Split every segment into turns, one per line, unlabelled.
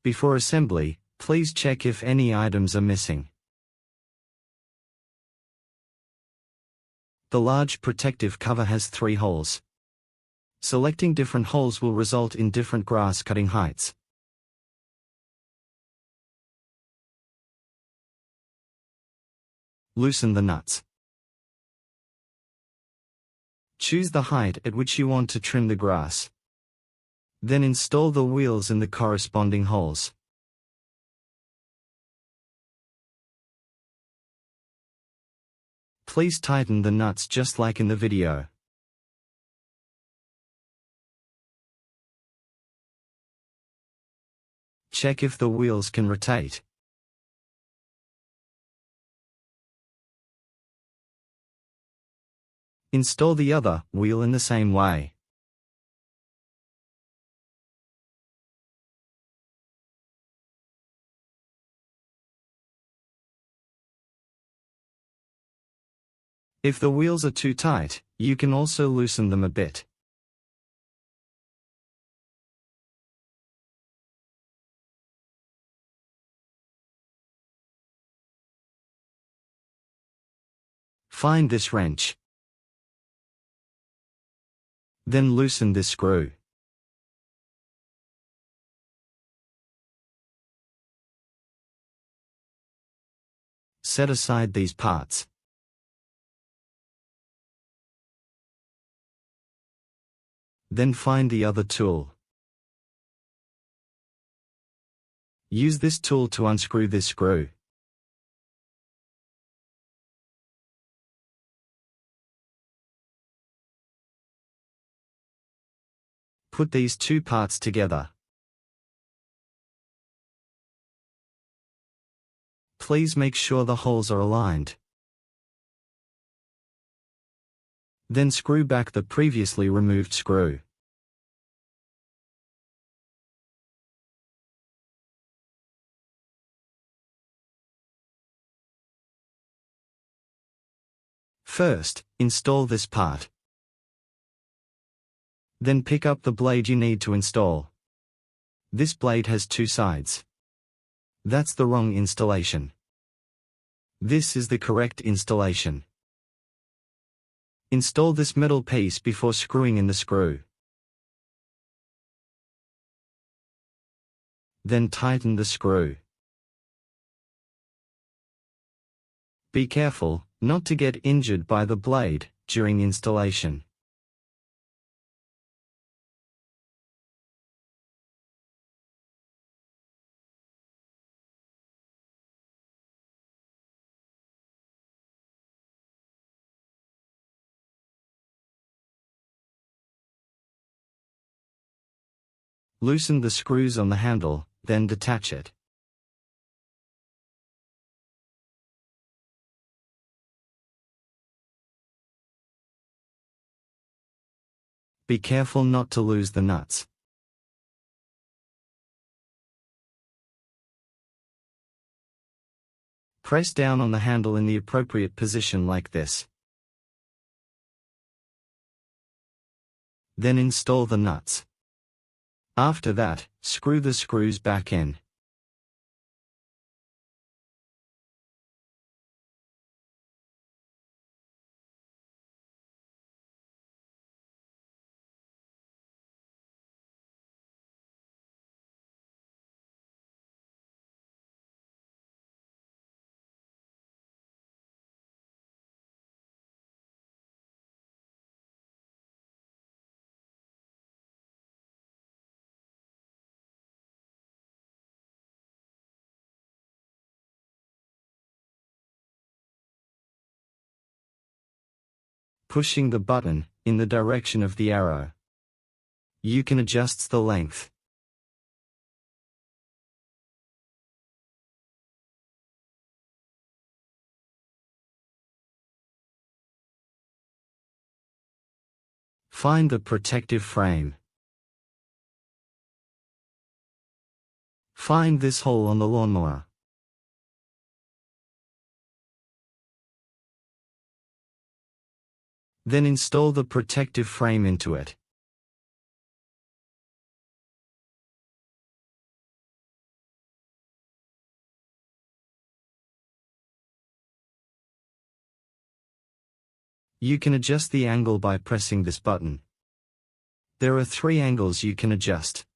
Before assembly, please check if any items are missing. The large protective cover has 3 holes. Selecting different holes will result in different grass cutting heights. Loosen the nuts. Choose the height at which you want to trim the grass. Then install the wheels in the corresponding holes. Please tighten the nuts just like in the video. Check if the wheels can rotate. Install the other wheel in the same way. If the wheels are too tight, you can also loosen them a bit. Find this wrench. Then loosen this screw. Set aside these parts. Then find the other tool. Use this tool to unscrew this screw. Put these 2 parts together. Please make sure the holes are aligned. Then screw back the previously removed screw. First, install this part. Then pick up the blade you need to install. This blade has 2 sides. That's the wrong installation. This is the correct installation. Install this metal piece before screwing in the screw. Then tighten the screw. Be careful not to get injured by the blade during installation. Loosen the screws on the handle, then detach it. Be careful not to lose the nuts. Press down on the handle in the appropriate position like this. Then install the nuts. After that, screw the screws back in. Pushing the button in the direction of the arrow. You can adjust the length. Find the protective frame. Find this hole on the lawnmower. Then install the protective frame into it. You can adjust the angle by pressing this button. There are 3 angles you can adjust.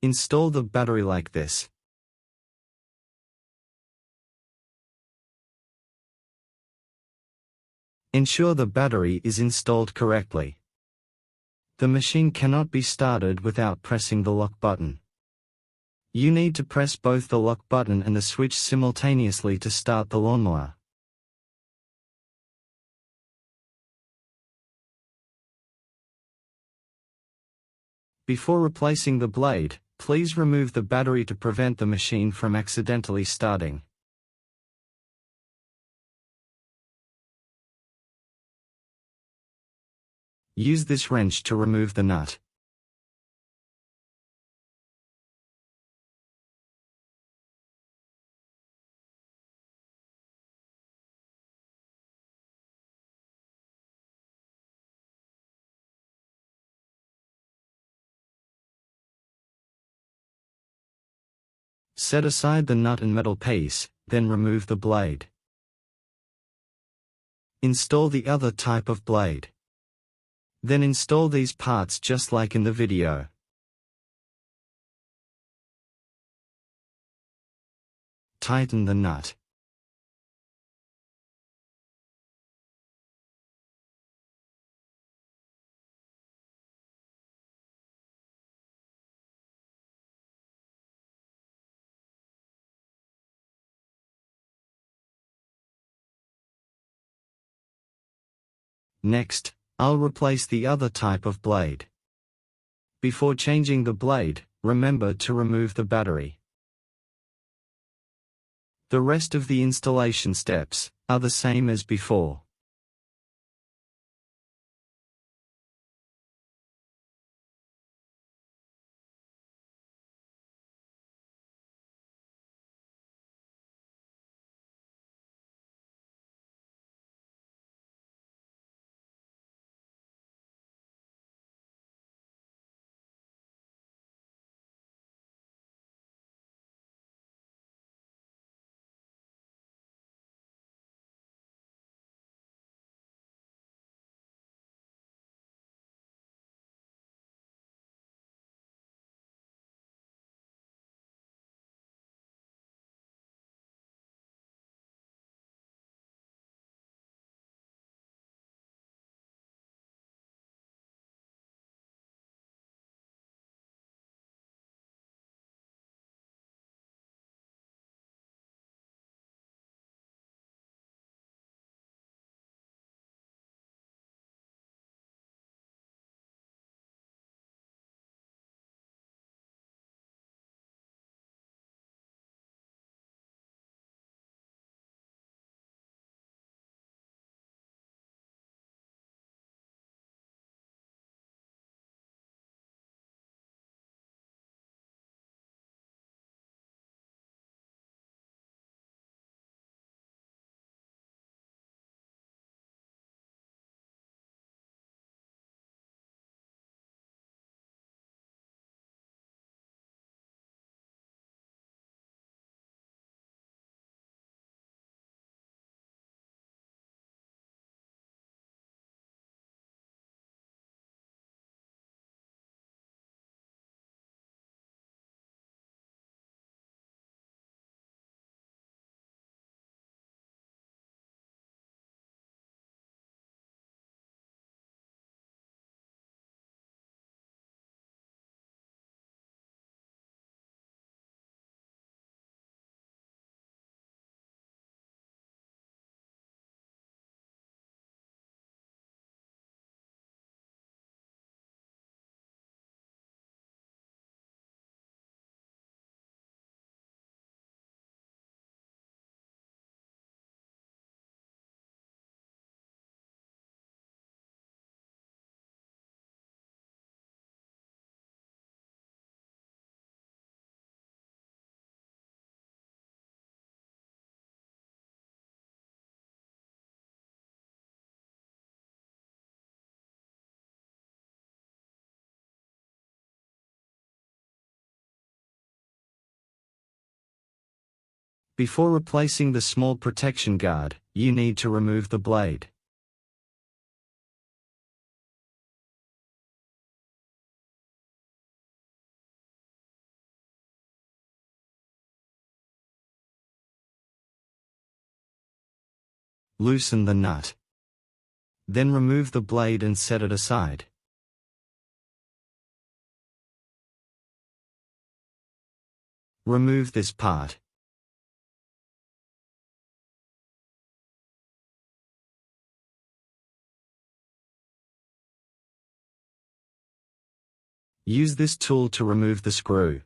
Install the battery like this. Ensure the battery is installed correctly. The machine cannot be started without pressing the lock button. You need to press both the lock button and the switch simultaneously to start the lawnmower. Before replacing the blade, please remove the battery to prevent the machine from accidentally starting. Use this wrench to remove the nut. Set aside the nut and metal piece, then remove the blade. Install the other type of blade. Then install these parts just like in the video. Tighten the nut. Next, I'll replace the other type of blade. Before changing the blade, remember to remove the battery. The rest of the installation steps are the same as before. Before replacing the small protection guard, you need to remove the blade. Loosen the nut. Then remove the blade and set it aside. Remove this part. Use this tool to remove the screw.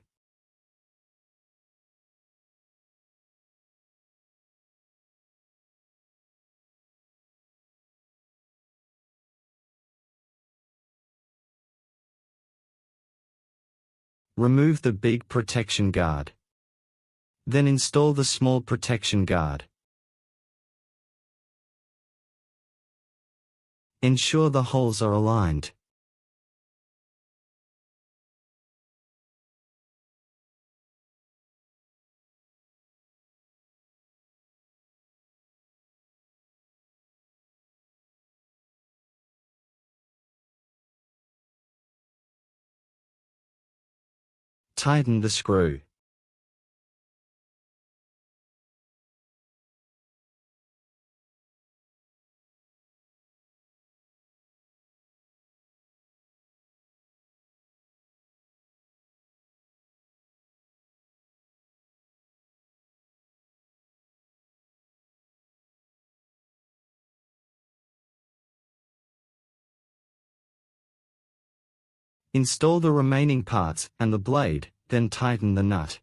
Remove the big protection guard. Then install the small protection guard. Ensure the holes are aligned. Tighten the screw. Install the remaining parts and the blade, then tighten the nut.